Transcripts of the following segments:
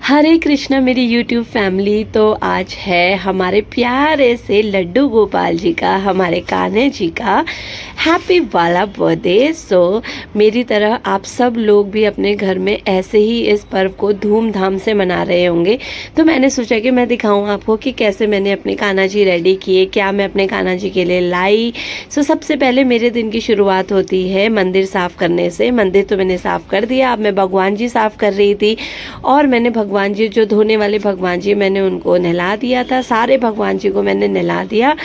हरे कृष्णा मेरी YouTube family. तो आज है हमारे प्यारे से लड्डू गोपाल जी का, हमारे कान्हा जी का हैप्पी वाला बर्थडे। सो मेरी तरह आप सब लोग भी अपने घर में ऐसे ही इस पर्व को धूमधाम से मना रहे होंगे। तो मैंने सोचा कि मैं दिखाऊं आपको कि कैसे मैंने अपने कान्हा जी रेडी किए, क्या मैं अपने कान्हा जी के लिए लाई। सो सबसे पहले मेरे दिन की शुरुआत होती है मंदिर साफ़ करने से। मंदिर तो मैंने साफ़ कर दिया, अब मैं भगवान जी साफ़ कर रही थी और मैंने भगवान जी, जो धोने वाले भगवान जी, मैंने उनको नहला दिया था। सारे भगवान जी को मैंने नहला दिया।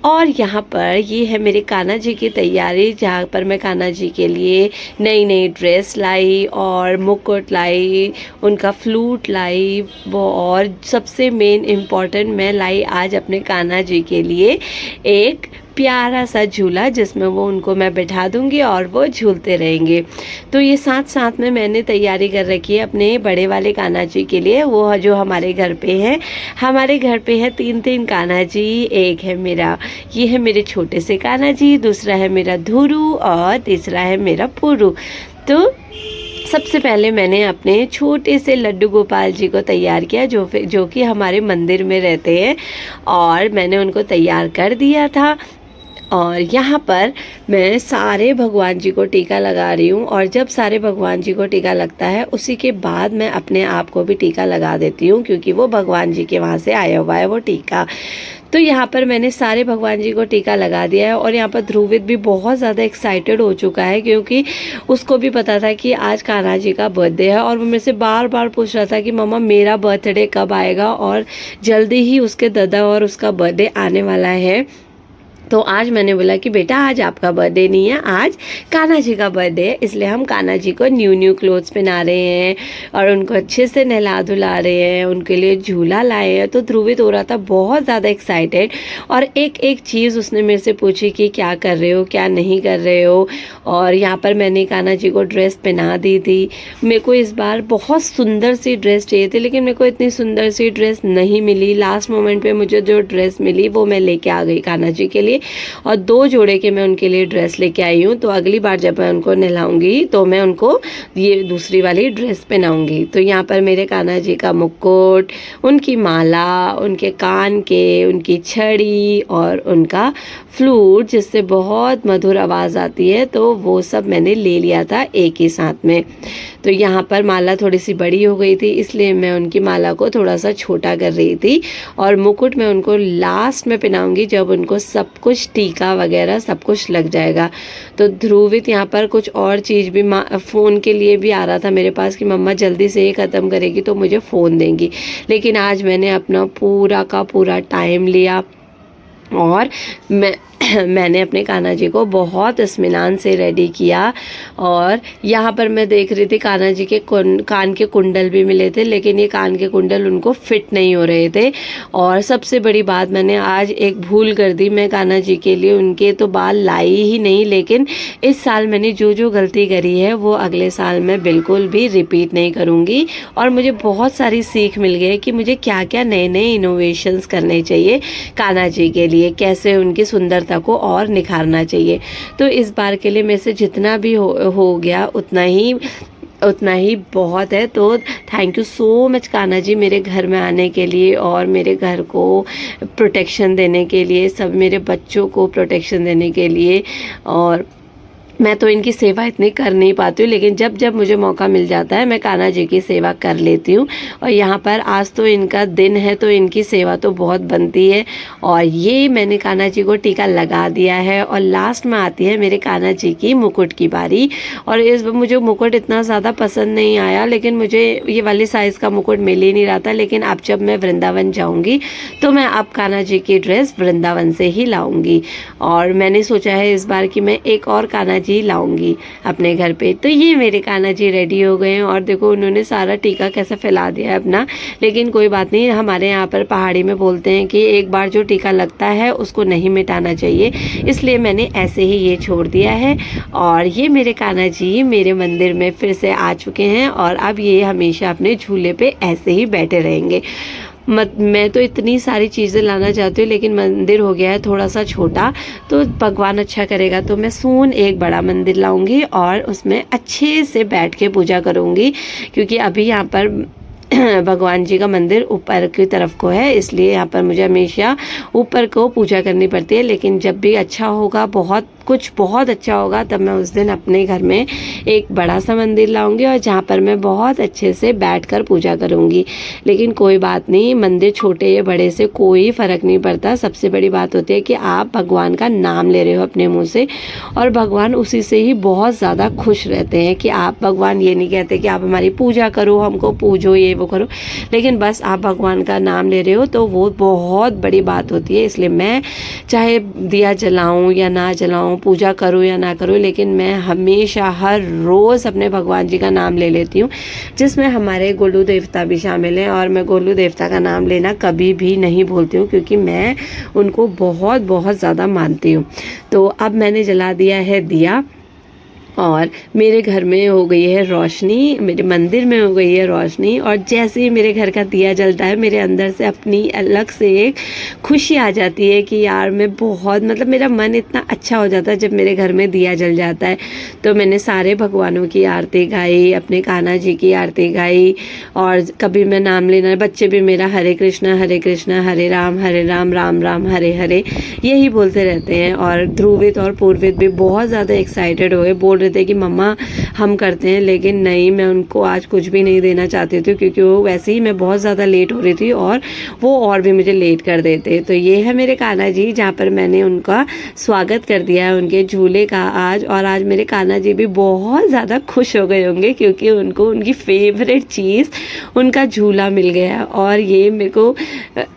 और यहाँ पर ये है मेरे कान्हा जी की तैयारी, जहाँ पर मैं कान्हा जी के लिए नई नई ड्रेस लाई और मुकुट लाई, उनका फ्लूट लाई वो, और सबसे मेन इम्पॉर्टेंट मैं लाई आज अपने कान्हा जी के लिए एक प्यारा सा झूला, जिसमें वो उनको मैं बैठा दूंगी और वो झूलते रहेंगे। तो ये साथ साथ में मैंने तैयारी कर रखी है अपने बड़े वाले कान्हा जी के लिए, वो जो हमारे घर पे हैं। हमारे घर पे है तीन कान्हा जी। एक है मेरा, ये है मेरे छोटे से कान्हा जी, दूसरा है मेरा धुरू और तीसरा है मेरा पुरू। तो सबसे पहले मैंने अपने छोटे से लड्डू गोपाल जी को तैयार किया, जो कि हमारे मंदिर में रहते हैं, और मैंने उनको तैयार कर दिया था। और यहाँ पर मैं सारे भगवान जी को टीका लगा रही हूँ, और जब सारे भगवान जी को टीका लगता है उसी के बाद मैं अपने आप को भी टीका लगा देती हूँ, क्योंकि वो भगवान जी के वहाँ से आया हुआ है वो टीका। तो यहाँ पर मैंने सारे भगवान जी को टीका लगा दिया है। और यहाँ पर ध्रुवित भी बहुत ज़्यादा एक्साइटेड हो चुका है, क्योंकि उसको भी पता था कि आज कान्हा जी का बर्थडे है, और वो मेरे से बार बार पूछ रहा था कि मम्मा मेरा बर्थडे कब आएगा, और जल्दी ही उसके दादा और उसका बर्थडे आने वाला है। तो आज मैंने बोला कि बेटा आज आपका बर्थडे नहीं है, आज कान्हा जी का बर्थडे है, इसलिए हम कान्हा जी को न्यू क्लोथ्स पहना रहे हैं और उनको अच्छे से नहला धुला रहे हैं, उनके लिए झूला लाए हैं। तो ध्रुवित हो रहा था बहुत ज़्यादा एक्साइटेड, और एक एक चीज़ उसने मेरे से पूछी कि क्या कर रहे हो, क्या नहीं कर रहे हो। और यहाँ पर मैंने कान्हा जी को ड्रेस पहना दी थी। मेरे को इस बार बहुत सुंदर सी ड्रेस चाहिए थी, लेकिन मेरे को इतनी सुंदर सी ड्रेस नहीं मिली। लास्ट मोमेंट पे मुझे जो ड्रेस मिली वो मैं लेके आ गई कान्हा जी के लिए, और 2 जोड़े के मैं उनके लिए ड्रेस लेके आई हूँ। तो अगली बार जब मैं उनको नहलाऊंगी तो मैं उनको ये दूसरी वाली ड्रेस पहनाऊंगी। तो यहाँ पर मेरे कान्हा जी का मुकुट, उनकी माला, उनके कान के, उनकी छड़ी और उनका फ्लूट, जिससे बहुत मधुर आवाज़ आती है, तो वो सब मैंने ले लिया था एक ही साथ में। तो यहाँ पर माला थोड़ी सी बड़ी हो गई थी, इसलिए मैं उनकी माला को थोड़ा सा छोटा कर रही थी, और मुकुट मैं उनको लास्ट में पहनाऊंगी जब उनको सब कुछ टीका वगैरह सब कुछ लग जाएगा। तो ध्रुवित यहाँ पर कुछ और चीज़ भी फ़ोन के लिए भी आ रहा था मेरे पास कि मम्मा जल्दी से ये ख़त्म करेगी तो मुझे फ़ोन देंगी। लेकिन आज मैंने अपना पूरा का पूरा टाइम लिया, और मैंने अपने कान्हा जी को बहुत इत्मीनान से रेडी किया। और यहाँ पर मैं देख रही थी कान्हा जी के कान के कुंडल भी मिले थे, लेकिन ये कान के कुंडल उनको फिट नहीं हो रहे थे। और सबसे बड़ी बात, मैंने आज एक भूल कर दी, मैं कान्हा जी के लिए उनके तो बाल लाई ही नहीं। लेकिन इस साल मैंने जो गलती करी है वो अगले साल मैं बिल्कुल भी रिपीट नहीं करूँगी। और मुझे बहुत सारी सीख मिल गई कि मुझे क्या क्या नए इनोवेशंस करने चाहिए कान्हा जी के लिए, कैसे उनकी सुंदरता को और निखारना चाहिए। तो इस बार के लिए मेरे से जितना भी हो गया उतना ही बहुत है। तो thank you so much Kanha ji, मेरे घर में आने के लिए और मेरे घर को प्रोटेक्शन देने के लिए, सब मेरे बच्चों को प्रोटेक्शन देने के लिए। और मैं तो इनकी सेवा इतनी कर नहीं पाती हूँ, लेकिन जब जब मुझे मौका मिल जाता है मैं कान्हा जी की सेवा कर लेती हूँ। और यहाँ पर आज तो इनका दिन है, तो इनकी सेवा तो बहुत बनती है। और ये मैंने कान्हा जी को टीका लगा दिया है, और लास्ट में आती है मेरे कान्हा जी की मुकुट की बारी। और इस मुझे मुकुट इतना ज़्यादा पसंद नहीं आया, लेकिन मुझे ये वाली साइज़ का मुकुट मिल ही नहीं रहा था। लेकिन अब जब मैं वृंदावन जाऊँगी तो मैं अब कान्हा जी की ड्रेस वृंदावन से ही लाऊँगी। और मैंने सोचा है इस बार कि मैं एक और कान्हा जी लाऊंगी अपने घर पे। तो ये मेरे कान्हा जी रेडी हो गए हैं, और देखो उन्होंने सारा टीका कैसे फैला दिया है अपना। लेकिन कोई बात नहीं, हमारे यहाँ पर पहाड़ी में बोलते हैं कि एक बार जो टीका लगता है उसको नहीं मिटाना चाहिए, इसलिए मैंने ऐसे ही ये छोड़ दिया है। और ये मेरे कान्हा जी मेरे मंदिर में फिर से आ चुके हैं, और अब ये हमेशा अपने झूले पे ऐसे ही बैठे रहेंगे। मैं तो इतनी सारी चीज़ें लाना चाहती हूँ, लेकिन मंदिर हो गया है थोड़ा सा छोटा। तो भगवान अच्छा करेगा तो मैं सून एक बड़ा मंदिर लाऊंगी और उसमें अच्छे से बैठ के पूजा करूँगी, क्योंकि अभी यहाँ पर भगवान जी का मंदिर ऊपर की तरफ को है, इसलिए यहाँ पर मुझे हमेशा ऊपर को पूजा करनी पड़ती है। लेकिन जब भी अच्छा होगा, बहुत अच्छा होगा, तब मैं उस दिन अपने घर में एक बड़ा सा मंदिर लाऊंगी और जहाँ पर मैं बहुत अच्छे से बैठकर पूजा करूँगी। लेकिन कोई बात नहीं, मंदिर छोटे या बड़े से कोई फ़र्क नहीं पड़ता। सबसे बड़ी बात होती है कि आप भगवान का नाम ले रहे हो अपने मुँह से, और भगवान उसी से ही बहुत ज़्यादा खुश रहते हैं। कि आप, भगवान ये नहीं कहते कि आप हमारी पूजा करो, हमको पूजो, ये वो करो, लेकिन बस आप भगवान का नाम ले रहे हो तो वो बहुत बड़ी बात होती है। इसलिए मैं चाहे दिया जलाऊं या ना जलाऊं, पूजा करूं या ना करूं, लेकिन मैं हमेशा हर रोज़ अपने भगवान जी का नाम ले लेती हूँ, जिसमें हमारे गोलू देवता भी शामिल हैं। और मैं गोलू देवता का नाम लेना कभी भी नहीं भूलती हूँ, क्योंकि मैं उनको बहुत बहुत ज़्यादा मानती हूँ। तो अब मैंने जला दिया है दिया, और मेरे घर में हो गई है रोशनी, मेरे मंदिर में हो गई है रोशनी। और जैसे ही मेरे घर का दिया जलता है, मेरे अंदर से अपनी अलग से एक खुशी आ जाती है कि यार मैं बहुत, मतलब मेरा मन इतना अच्छा हो जाता है जब मेरे घर में दिया जल जाता है। तो मैंने सारे भगवानों की आरती गाई, अपने कान्हा जी की आरती गाई, और कभी मैं नाम लेना, बच्चे भी मेरा हरे कृष्णा हरे राम राम राम हरे हरे यही बोलते रहते हैं। और ध्रुवित और पूर्वित भी बहुत ज़्यादा एक्साइटेड हो गए, बोल रहे थे कि मम्मा हम करते हैं, लेकिन नहीं, मैं उनको आज कुछ भी नहीं देना चाहती थी, क्योंकि वो वैसे ही मैं बहुत ज़्यादा लेट हो रही थी और वो और भी मुझे लेट कर देते। तो ये है मेरे कान्हा जी, जहाँ पर मैंने उनका स्वागत कर दिया है उनके झूले का आज। और आज मेरे कान्हा जी भी बहुत ज़्यादा खुश हो गए होंगे, क्योंकि उनको उनकी फेवरेट चीज़ उनका झूला मिल गया। और ये मेरे को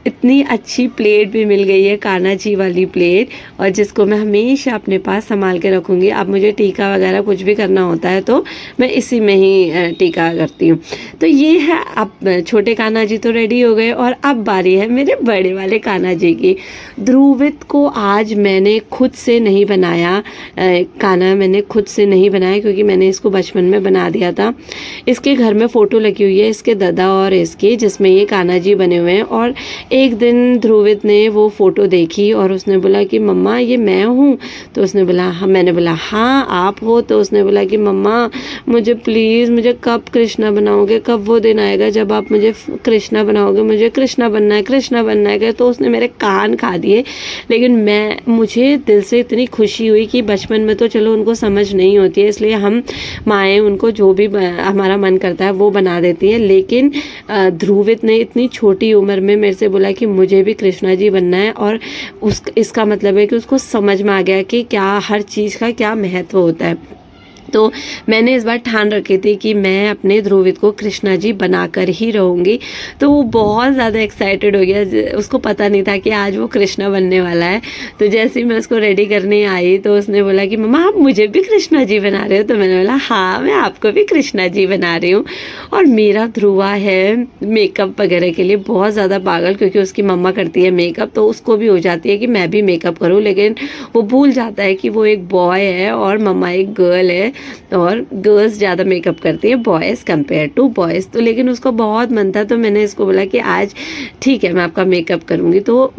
इतनी अच्छी प्लेट भी मिल गई है, कान्हा जी वाली प्लेट, और जिसको मैं हमेशा अपने पास संभाल के रखूँगी। अब मुझे टीका वगैरह कुछ भी करना होता है तो मैं इसी में ही टीका करती हूँ। तो ये है, अब छोटे कान्हा जी तो रेडी हो गए, और अब बारी है मेरे बड़े वाले कान्हा जी की। ध्रुवित को आज मैंने खुद से नहीं बनाया, कान्हा मैंने खुद से नहीं बनाया, क्योंकि मैंने इसको बचपन में बना दिया था। इसके घर में फ़ोटो लगी हुई है, इसके दादा और इसकी, जिसमें ये कान्हा जी बने हुए हैं। और एक दिन ध्रुवित ने वो फ़ोटो देखी और उसने बोला कि मम्मा ये मैं हूँ? तो उसने बोला हाँ, मैंने बोला हाँ आप हो। तो उसने बोला कि मम्मा मुझे प्लीज़, मुझे कब कृष्णा बनाओगे, कब वो दिन आएगा जब आप मुझे कृष्णा बनाओगे, मुझे कृष्णा बनना है, कृष्णा बनना है। तो उसने मेरे कान खा दिए। लेकिन मुझे दिल से इतनी खुशी हुई कि बचपन में तो चलो उनको समझ नहीं होती है, इसलिए हम माएँ उनको जो भी हमारा मन करता है वो बना देती हैं। लेकिन ध्रुवित ने इतनी छोटी उम्र में मेरे से बोला कि मुझे भी कृष्णा जी बनना है, और इसका मतलब है कि उसको समझ में आ गया कि क्या हर चीज़ का क्या महत्व होता है। तो मैंने इस बार ठान रखी थी कि मैं अपने ध्रुवित को कृष्णा जी बनाकर ही रहूँगी। तो वो बहुत ज़्यादा एक्साइटेड हो गया, उसको पता नहीं था कि आज वो कृष्णा बनने वाला है। तो जैसे ही मैं उसको रेडी करने आई तो उसने बोला कि मम्मा आप मुझे भी कृष्णा जी बना रहे हो? तो मैंने बोला हाँ, मैं आपको भी कृष्णा जी बना रही हूँ। और मेरा ध्रुवा है मेकअप वगैरह के लिए बहुत ज़्यादा पागल, क्योंकि उसकी मम्मा करती है मेकअप, तो उसको भी हो जाती है कि मैं भी मेकअप करूँ, लेकिन वो भूल जाता है कि वो एक बॉय है और मम्मा एक गर्ल है, और गर्ल्स ज़्यादा मेकअप करती है बॉयज़ कंपेयर टू बॉयज़। तो लेकिन उसको बहुत मन था, तो मैंने इसको बोला कि आज ठीक है मैं आपका मेकअप करूँगी। तो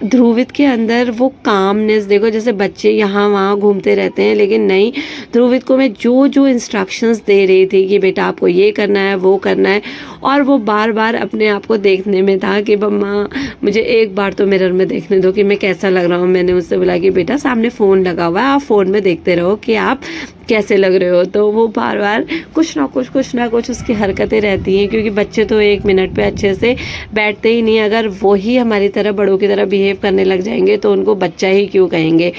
ध्रुवित के अंदर वो कामनेस देखो, जैसे बच्चे यहाँ वहाँ घूमते रहते हैं, लेकिन नहीं, ध्रुवित को मैं जो जो इंस्ट्रक्शंस दे रही थी कि बेटा आपको ये करना है वो करना है, और वो बार बार अपने आप को देखने में था कि मम्मा मुझे एक बार तो मिरर में देखने दो कि मैं कैसा लग रहा हूँ। मैंने उससे बोला कि बेटा सामने फ़ोन लगा हुआ है, आप फ़ोन में देखते रहो कि आप कैसे लग रहे हो। तो वो बार बार कुछ ना कुछ उसकी हरकतें रहती हैं, क्योंकि बच्चे तो 1 मिनट पे अच्छे से बैठते ही नहीं। अगर वो ही हमारी तरह बड़ों की तरह बिहेव करने लग जाएंगे तो उनको बच्चा ही क्यों कहेंगे।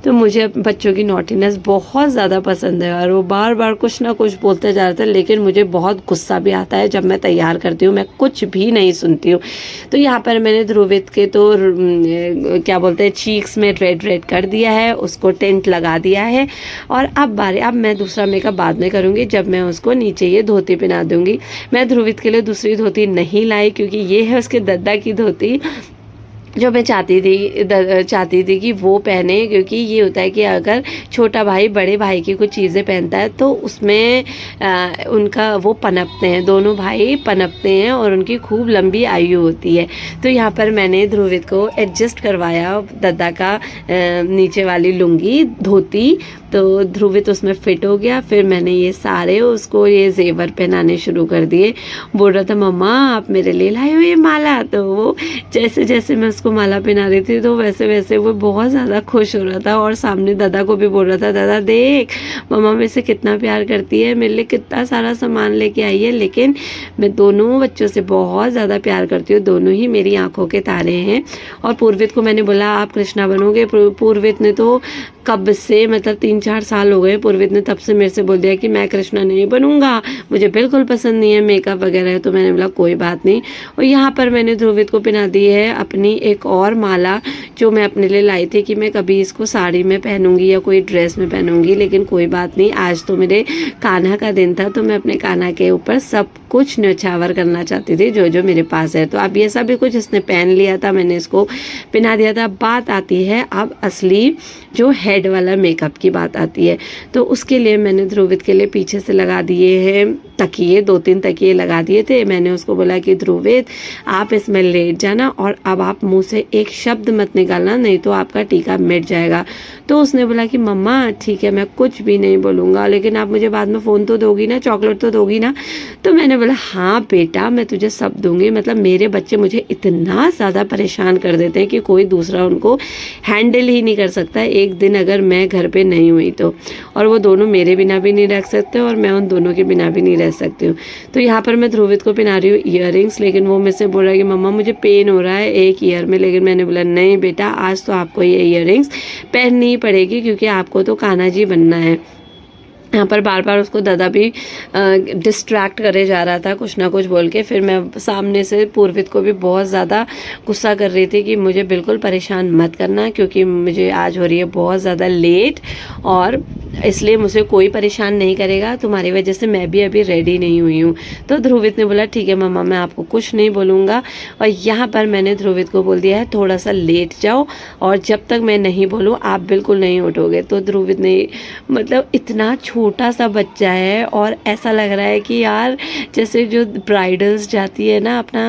तो मुझे बच्चों की नॉटीनेस बहुत ज़्यादा पसंद है, और वो बार बार कुछ ना कुछ बोलते जा रहे थे। लेकिन मुझे बहुत गुस्सा भी आता है जब मैं तैयार करती हूँ, मैं कुछ भी नहीं सुनती हूँ। तो यहाँ पर मैंने ध्रुवित के तो क्या बोलते हैं चीक्स में रेड कर दिया है, उसको टेंट लगा दिया है। और अब मैं दूसरा मेकअप बाद में करूँगी, जब मैं उसको नीचे ये धोती पहना दूँगी। मैं ध्रुवित के लिए दूसरी धोती नहीं लाई, क्योंकि ये है उसके दद्दा की धोती, जो मैं चाहती थी कि वो पहने। क्योंकि ये होता है कि अगर छोटा भाई बड़े भाई की कुछ चीज़ें पहनता है तो उसमें उनका वो पनपते हैं, दोनों भाई पनपते हैं और उनकी खूब लंबी आयु होती है। तो यहाँ पर मैंने ध्रुवित को एडजस्ट करवाया दद्दा का नीचे वाली लुंगी धोती तो ध्रुवित उसमें फिट हो गया। फिर मैंने ये सारे उसको ये जेवर पहनाने शुरू कर दिए। बोल रहा था मम्मा आप मेरे लिए लाए हो ये माला। तो वो जैसे जैसे मैं उसको माला पहना रही थी तो वैसे वैसे वो बहुत ज़्यादा खुश हो रहा था, और सामने दादा को भी बोल रहा था दादा देख मम्मा मेरे से कितना प्यार करती है, मेरे लिए कितना सारा सामान लेके आई है। लेकिन मैं दोनों बच्चों से बहुत ज़्यादा प्यार करती हूँ, दोनों ही मेरी आंखों के तारे हैं। और पूर्वित को मैंने बोला आप कृष्णा बनोगे। पूर्वित ने तो कब से मतलब 3-4 साल हो गए, पूर्वित ने तब से मेरे से बोल दिया कि मैं कृष्णा नहीं बनूंगा, मुझे बिल्कुल पसंद नहीं है मेकअप वगैरह। तो मैंने बोला कोई बात नहीं। और यहाँ पर मैंने ध्रुवित को पहना दी है अपनी एक और माला जो मैं अपने लिए लाई थी कि मैं कभी इसको साड़ी में पहनूंगी या कोई ड्रेस में पहनूंगी। लेकिन कोई बात नहीं, आज तो मेरे कान्हा का दिन था तो मैं अपने कान्हा के ऊपर सब कुछ न्यौछावर करना चाहती थी जो जो मेरे पास है। तो अब ये सभी कुछ इसने पहन लिया था, मैंने इसको पहना दिया था। बात आती है अब असली जो हेड वाला मेकअप की बात आती है। तो उसके लिए मैंने ध्रुवित के लिए पीछे से लगा दिए हैं तकिए, 2-3 तकिए लगा दिए थे। मैंने उसको बोला कि ध्रुवित आप इसमें लेट जाना और अब आप मुंह से एक शब्द मत निकालना, नहीं तो आपका टीका मिट जाएगा। तो उसने बोला कि मम्मा ठीक है मैं कुछ भी नहीं बोलूँगा, लेकिन आप मुझे बाद में फ़ोन तो दोगी ना, चॉकलेट तो दोगी ना। तो मैंने बोला हाँ बेटा मैं तुझे सब दूंगी। मतलब मेरे बच्चे मुझे इतना ज़्यादा परेशान कर देते हैं कि कोई दूसरा उनको हैंडल ही नहीं कर सकता एक दिन अगर मैं घर पे नहीं हुई तो। और वो दोनों मेरे बिना भी नहीं रह सकते और मैं उन दोनों के बिना भी नहीं रह सकती हूँ। तो यहाँ पर मैं ध्रुवित को पहना रही हूँ ईयरिंग्स, लेकिन वो मुझसे बोल रहा है कि मम्मा मुझे पेन हो रहा है एक ईयर में। लेकिन मैंने बोला नहीं बेटा आज तो आपको ये ईयरिंग्स पहननी ही पड़ेगी क्योंकि आपको तो कान्हा जी बनना है। यहाँ पर बार बार उसको दादा भी डिस्ट्रैक्ट करे जा रहा था कुछ ना कुछ बोल के। फिर मैं सामने से पूर्वित को भी बहुत ज़्यादा गुस्सा कर रही थी कि मुझे बिल्कुल परेशान मत करना क्योंकि मुझे आज हो रही है बहुत ज़्यादा लेट, और इसलिए मुझे कोई परेशान नहीं करेगा, तुम्हारी वजह से मैं भी अभी रेडी नहीं हुई हूँ। तो ध्रुवित ने बोला ठीक है मम्मा मैं आपको कुछ नहीं बोलूँगा। और यहाँ पर मैंने ध्रुवित को बोल दिया है थोड़ा सा लेट जाओ और जब तक मैं नहीं बोलूँ आप बिल्कुल नहीं उठोगे। तो ध्रुवित ने मतलब इतना छोटा सा बच्चा है और ऐसा लग रहा है कि यार जैसे जो ब्राइडल्स जाती है ना अपना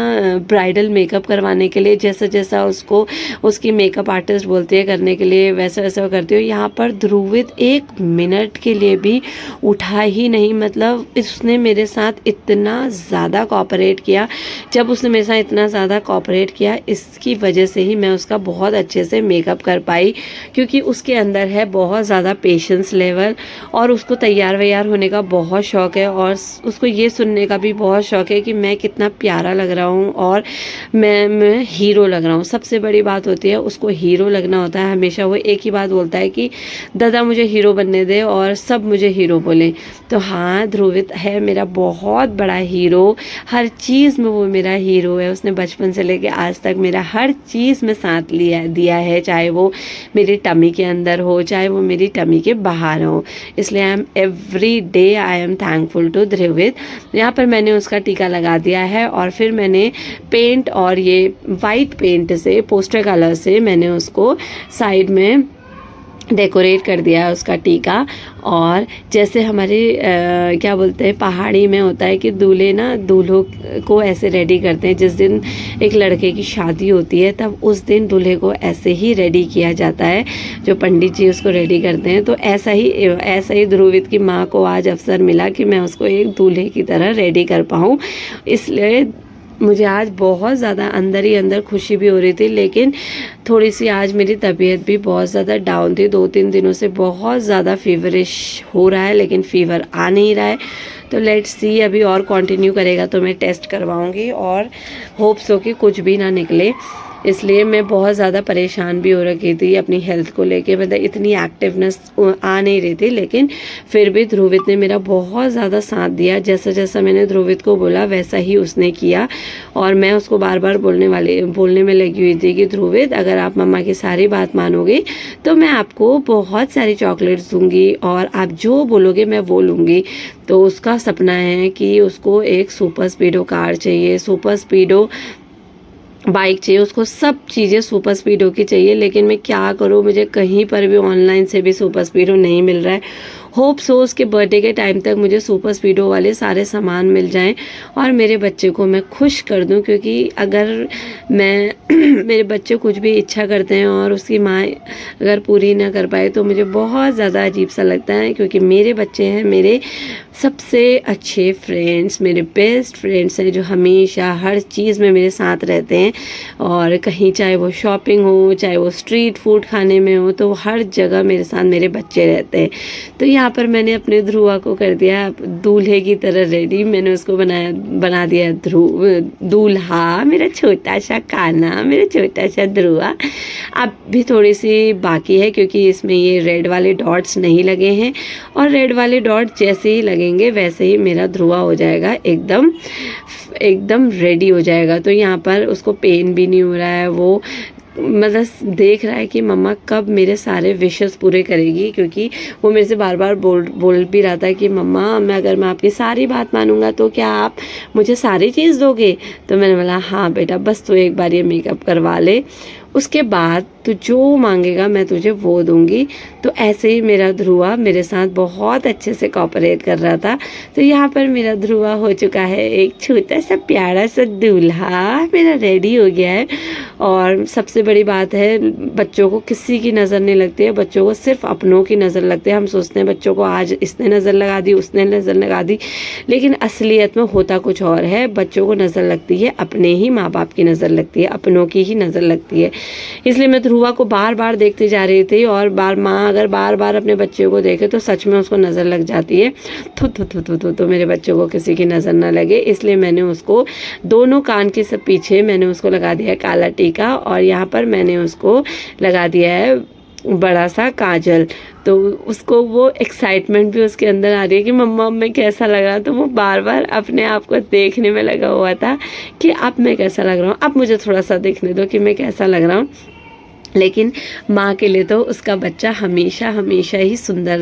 ब्राइडल मेकअप करवाने के लिए, जैसा जैसा उसको उसकी मेकअप आर्टिस्ट बोलती है करने के लिए वैसा वैसा करती हो। यहाँ पर ध्रुवित 1 मिनट के लिए भी उठा ही नहीं। मतलब इसने मेरे साथ इतना ज़्यादा कोऑपरेट किया। जब उसने मेरे साथ इतना ज़्यादा कोऑपरेट किया इसकी वजह से ही मैं उसका बहुत अच्छे से मेकअप कर पाई, क्योंकि उसके अंदर है बहुत ज़्यादा पेशेंस लेवल और उसको तैयार वैयार होने का बहुत शौक़ है और उसको ये सुनने का भी बहुत शौक़ है कि मैं कितना प्यारा लग रहा हूँ और मैं हीरो लग रहा हूँ। सबसे बड़ी बात होती है उसको हीरो लगना होता है। हमेशा वो एक ही बात बोलता है कि दादा मुझे हीरो बनने दे और सब मुझे हीरो बोले। तो हाँ ध्रुवित है मेरा बहुत बड़ा हीरो, हर चीज़ में वो मेरा हीरो है। उसने बचपन से लेके आज तक मेरा हर चीज़ में साथ दिया है, चाहे वो मेरी टमी के अंदर हो चाहे वो मेरी टमी के बाहर हो। इसलिए I am every day I am thankful to Dhruvit. यहाँ पर मैंने उसका टीका लगा दिया है और फिर मैंने पेंट और ये वाइट पेंट से पोस्टर कलर से मैंने उसको साइड में डेकोरेट कर दिया है उसका टीका। और जैसे हमारे क्या बोलते हैं पहाड़ी में होता है कि दूल्हे ना दूल्हों को ऐसे रेडी करते हैं, जिस दिन एक लड़के की शादी होती है तब उस दिन दूल्हे को ऐसे ही रेडी किया जाता है, जो पंडित जी उसको रेडी करते हैं। तो ऐसा ही ध्रुवित की माँ को आज अवसर मिला कि मैं उसको एक दूल्हे की तरह रेडी कर पाऊँ। इसलिए मुझे आज बहुत ज़्यादा अंदर ही अंदर खुशी भी हो रही थी, लेकिन थोड़ी सी आज मेरी तबीयत भी बहुत ज़्यादा डाउन थी। 2-3 दिनों से बहुत ज़्यादा फीवरिश हो रहा है लेकिन फीवर आ नहीं रहा है। तो लेट्स सी अभी और कंटिन्यू करेगा तो मैं टेस्ट करवाऊंगी और होप्स हो कि कुछ भी ना निकले। इसलिए मैं बहुत ज़्यादा परेशान भी हो रखी थी अपनी हेल्थ को लेके। मतलब इतनी एक्टिवनेस आ नहीं रही थी, लेकिन फिर भी ध्रुवित ने मेरा बहुत ज़्यादा साथ दिया। जैसा जैसा मैंने ध्रुवित को बोला वैसा ही उसने किया। और मैं उसको बार बार बोलने में लगी हुई थी कि ध्रुवित अगर आप मम्मा की सारी बात मानोगे तो मैं आपको बहुत सारी चॉकलेट्स दूंगी और आप जो बोलोगे मैं वो लूँगी। तो उसका सपना है कि उसको एक सुपर स्पीडो कार चाहिए, सुपर स्पीडो बाइक चाहिए, उसको सब चीज़ें सुपर स्पीडो की चाहिए। लेकिन मैं क्या करूँ, मुझे कहीं पर भी ऑनलाइन से भी सुपर स्पीडो नहीं मिल रहा है। होप सो उसके बर्थडे के टाइम तक मुझे सुपर स्पीडो वाले सारे सामान मिल जाएं और मेरे बच्चे को मैं खुश कर दूं, क्योंकि अगर मैं मेरे बच्चे कुछ भी इच्छा करते हैं और उसकी माँ अगर पूरी ना कर पाए तो मुझे बहुत ज़्यादा अजीब सा लगता है, क्योंकि मेरे बच्चे हैं मेरे सबसे अच्छे फ्रेंड्स, मेरे बेस्ट फ्रेंड्स हैं जो हमेशा हर चीज़ में मेरे साथ रहते हैं। और कहीं चाहे वो शॉपिंग हो, चाहे वो स्ट्रीट फूड खाने में हो, तो हर जगह मेरे साथ मेरे बच्चे रहते हैं। तो यहाँ पर मैंने अपने ध्रुवा को कर दिया दूल्हे की तरह रेडी। मैंने उसको बना दिया दूल्हा, मेरा छोटा सा कान्हा, मेरा छोटा सा ध्रुवा। अब भी थोड़ी सी बाकी है क्योंकि इसमें ये रेड वाले डॉट्स नहीं लगे हैं, और रेड वाले डॉट जैसे ही लगेंगे वैसे ही मेरा ध्रुवा हो जाएगा एकदम रेडी हो जाएगा। तो यहाँ पर उसको पेन भी नहीं हो रहा है, वो मतलब देख रहा है कि मम्मा कब मेरे सारे विशेस पूरे करेगी, क्योंकि वो मेरे से बार बार बोल भी रहा था कि मम्मा अगर मैं आपकी सारी बात मानूंगा तो क्या आप मुझे सारी चीज़ दोगे। तो मैंने बोला हाँ बेटा, बस तू एक बार ये मेकअप करवा ले, उसके बाद तू जो मांगेगा मैं तुझे वो दूंगी। तो ऐसे ही मेरा ध्रुवा मेरे साथ बहुत अच्छे से कोऑपरेट कर रहा था। तो यहाँ पर मेरा ध्रुवा हो चुका है एक छोटा सा प्यारा सा दूल्हा, मेरा रेडी हो गया है। और सबसे बड़ी बात है, बच्चों को किसी की नज़र नहीं लगती है, बच्चों को सिर्फ अपनों की नज़र लगती है। हम सोचते हैं बच्चों को आज इसने नज़र लगा दी, उसने नज़र लगा दी, लेकिन असलियत में होता कुछ और है। बच्चों को नज़र लगती है अपने ही माँ बाप की नज़र लगती है, अपनों की ही नज़र लगती है। इसलिए मैं ध्रुवा को बार बार देखती जा रही थी, और माँ अगर बार बार अपने बच्चे को देखे तो सच में उसको नज़र लग जाती है। तो मेरे बच्चों को किसी की नज़र ना लगे, इसलिए मैंने उसको दोनों कान के सब पीछे मैंने उसको लगा दिया है काला टीका, और यहाँ पर मैंने उसको लगा दिया है बड़ा सा काजल। तो उसको वो एक्साइटमेंट भी उसके अंदर आ रही है कि मम्मा मैं कैसा लग रहा। तो वो बार बार अपने आप को देखने में लगा हुआ था कि अब मैं कैसा लग रहा हूँ, अब मुझे थोड़ा सा देखने दो कि मैं कैसा लग रहा हूँ। लेकिन माँ के लिए तो उसका बच्चा हमेशा ही सुंदर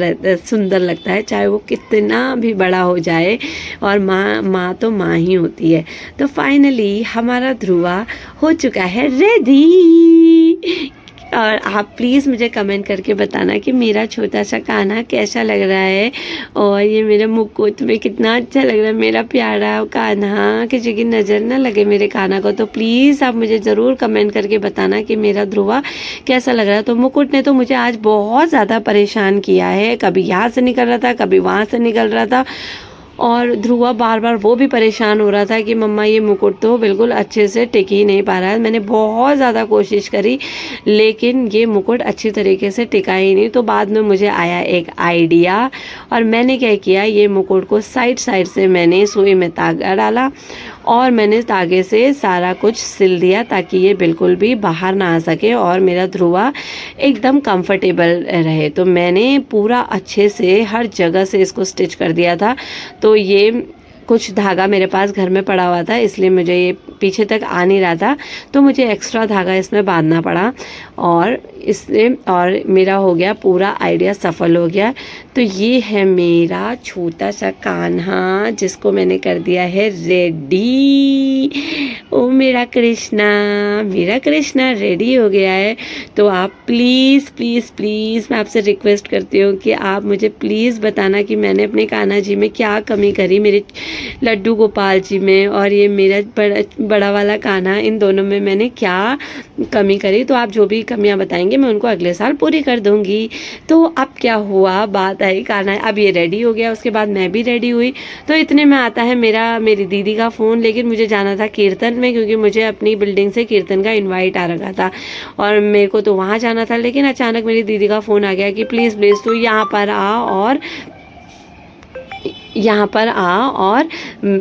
लगता है, चाहे वो कितना भी बड़ा हो जाए, और माँ तो माँ ही होती है। तो फाइनली हमारा ध्रुवा हो चुका है रेडी। और आप प्लीज़ मुझे कमेंट करके बताना कि मेरा छोटा सा कान्हा कैसा लग रहा है, और ये मेरा मुकुट में कितना अच्छा लग रहा है मेरा प्यारा कान्हा। किसी की नज़र ना लगे मेरे कान्हा को। तो प्लीज़ आप मुझे ज़रूर कमेंट करके बताना कि मेरा ध्रुवा कैसा लग रहा है। तो मुकुट ने तो मुझे आज बहुत ज़्यादा परेशान किया है, कभी यहाँ से निकल रहा था, कभी वहाँ से निकल रहा था, और ध्रुवा बार बार वो भी परेशान हो रहा था कि मम्मा ये मुकुट तो बिल्कुल अच्छे से टिक ही नहीं पा रहा है। मैंने बहुत ज़्यादा कोशिश करी, लेकिन ये मुकुट अच्छी तरीके से टिका ही नहीं। तो बाद में मुझे आया एक आइडिया, और मैंने क्या किया, ये मुकुट को साइड से मैंने सुई में धागा डाला, और मैंने धागे से सारा कुछ सिल दिया ताकि ये बिल्कुल भी बाहर ना आ सके और मेरा ध्रुवा एकदम कंफर्टेबल रहे। तो मैंने पूरा अच्छे से हर जगह से इसको स्टिच कर दिया था। तो ये कुछ धागा मेरे पास घर में पड़ा हुआ था, इसलिए मुझे ये पीछे तक आ नहीं रहा था, तो मुझे एक्स्ट्रा धागा इसमें बांधना पड़ा, और मेरा हो गया पूरा आइडिया सफल हो गया। तो ये है मेरा छोटा सा कान्हा जिसको मैंने कर दिया है रेडी। ओ मेरा कृष्णा रेडी हो गया है। तो आप प्लीज़ मैं आपसे रिक्वेस्ट करती हूँ कि आप मुझे प्लीज़ बताना कि मैंने अपने कान्हा जी में क्या कमी करी, मेरे लड्डू गोपाल जी में और ये मेरा बड़ा वाला कान्हा, इन दोनों में मैंने क्या कमी करी। तो आप जो भी कमियां बताएंगे मैं उनको अगले साल पूरी कर दूंगी। तो अब क्या हुआ, बात आई कान्हा, अब ये रेडी हो गया, उसके बाद मैं भी रेडी हुई। तो इतने में आता है मेरी दीदी का फ़ोन, लेकिन मुझे जाना था कीर्तन में, क्योंकि मुझे अपनी बिल्डिंग से कीर्तन का इन्वाइट आ रखा था और मेरे को तो वहाँ जाना था। लेकिन अचानक मेरी दीदी का फ़ोन आ गया कि प्लीज़ तू यहाँ पर आ और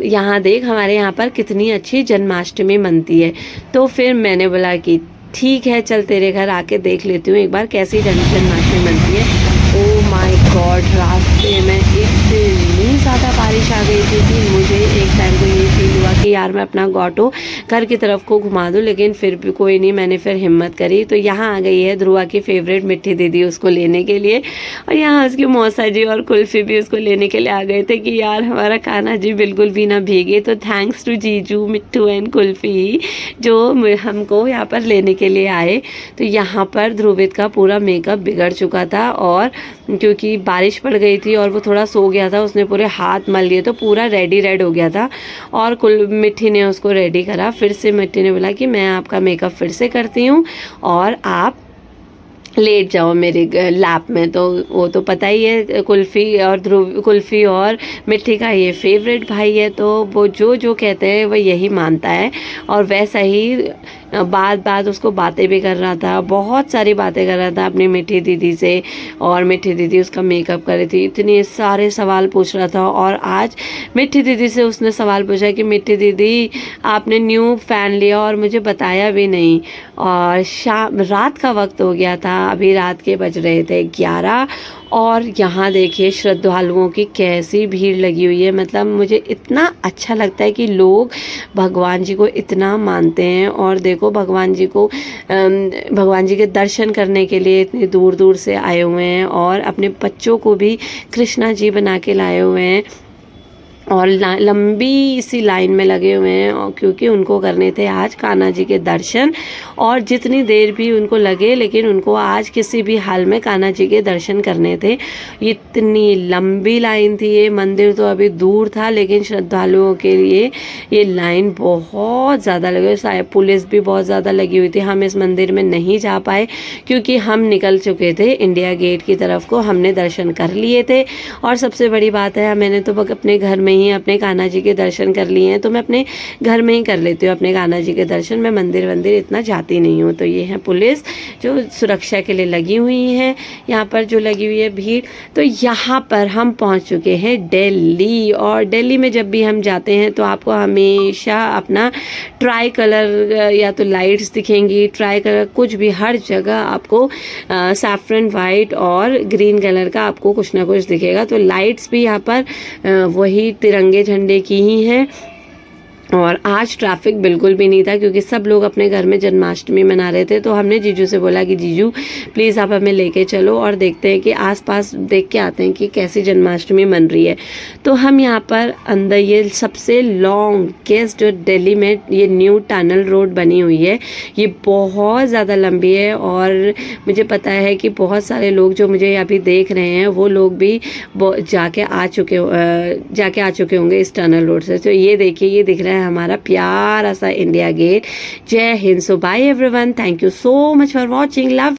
यहाँ देख हमारे यहाँ पर कितनी अच्छी जन्माष्टमी मनती है। तो फिर मैंने बोला कि ठीक है, चल तेरे घर आके देख लेती हूँ एक बार कैसी जन्माष्टमी मनती है। ओह माय गॉड, रास्ते में इतनी ज़्यादा बारिश आ गई थी कि मुझे एक टाइम को ये फील हुआ कि कि यार मैं अपना ऑटो घर की तरफ को घुमा दूँ, लेकिन फिर भी कोई नहीं, मैंने फिर हिम्मत करी। तो यहाँ आ गई है ध्रुवा की फेवरेट मिट्टी दीदी उसको लेने के लिए, और यहाँ उसकी मौसा जी और कुल्फी भी उसको लेने के लिए आ गए थे कि यार हमारा कान्हा जी बिल्कुल भी ना भीगे। तो थैंक्स टू जीजू, मिट्टू एंड कुल्फी जो हमको यहाँ पर लेने के लिए आए। तो यहाँ पर ध्रुवित का पूरा मेकअप बिगड़ चुका था, और क्योंकि बारिश पड़ गई थी और वो थोड़ा सो गया था, उसने पूरे हाथ मल लिए तो पूरा रेड हो गया था। और मिट्टी ने उसको रेडी करा। फिर से मिट्टी ने बोला कि मैं आपका मेकअप फिर से करती हूँ और आप लेट जाओ मेरे लैप में। तो वो तो पता ही है, कुल्फ़ी और मिट्टी का ये फेवरेट भाई है, तो वो जो कहते हैं वो यही मानता है। और वैसा ही बात उसको बातें भी कर रहा था, बहुत सारी बातें कर रहा था अपनी मिट्टी दीदी से, और मिट्टी दीदी उसका मेकअप कर रही थी, इतने सारे सवाल पूछ रहा था। और आज मिट्टी दीदी से उसने सवाल पूछा कि मिट्टी दीदी आपने न्यू फ़ैन लिया और मुझे बताया भी नहीं, और रात का वक्त हो गया था, अभी रात के बज रहे थे 11। और यहाँ देखिए श्रद्धालुओं की कैसी भीड़ लगी हुई है। मतलब मुझे इतना अच्छा लगता है कि लोग भगवान जी को इतना मानते हैं, और देखो भगवान जी के दर्शन करने के लिए इतनी दूर दूर से आए हुए हैं, और अपने बच्चों को भी कृष्णा जी बना के लाए हुए हैं, और लंबी सी लाइन में लगे हुए हैं, और क्योंकि उनको करने थे आज कान्हा जी के दर्शन। और जितनी देर भी उनको लगे, लेकिन उनको आज किसी भी हाल में कान्हा जी के दर्शन करने थे। इतनी लंबी लाइन थी, ये मंदिर तो अभी दूर था, लेकिन श्रद्धालुओं के लिए ये लाइन बहुत ज़्यादा लगी। शायद पुलिस भी बहुत ज़्यादा लगी हुई थी। हम इस मंदिर में नहीं जा पाए क्योंकि हम निकल चुके थे इंडिया गेट की तरफ को, हमने दर्शन कर लिए थे। और सबसे बड़ी बात है, मैंने तो अपने घर में ही अपने कान्हा जी के दर्शन कर लिए हैं, तो मैं अपने घर में ही कर लेती हूँ अपने कान्हा जी के दर्शन। मैं मंदिर इतना जाती नहीं हूँ। तो ये है पुलिस जो सुरक्षा के लिए लगी हुई है, यहाँ पर जो लगी हुई है भीड़। तो यहाँ पर हम पहुँच चुके हैं दिल्ली, और दिल्ली में जब भी हम जाते हैं तो आपको हमेशा अपना ट्राई कलर या तो लाइट्स दिखेंगी, ट्राई कलर कुछ भी, हर जगह आपको सैफरन वाइट और ग्रीन कलर का आपको कुछ ना कुछ दिखेगा। तो लाइट्स भी यहाँ पर वही तिरंगे झंडे की ही है। और आज ट्रैफिक बिल्कुल भी नहीं था क्योंकि सब लोग अपने घर में जन्माष्टमी मना रहे थे। तो हमने जीजू से बोला कि जीजू प्लीज़ आप हमें लेके चलो और देखते हैं कि आसपास देख के आते हैं कि कैसी जन्माष्टमी मन रही है। तो हम यहाँ पर अंदर, ये सबसे लॉन्गेस्ट जो दिल्ली में ये न्यू टनल रोड बनी हुई है, ये बहुत ज़्यादा लंबी है। और मुझे पता है कि बहुत सारे लोग जो मुझे अभी देख रहे हैं वो लोग भी जाके आ चुके होंगे इस टनल रोड से। तो ये देखिए, ये दिख रहा है हमारा प्यारा सा इंडिया गेट। जय हिंद। So bye everyone, thank you so much for watching, love.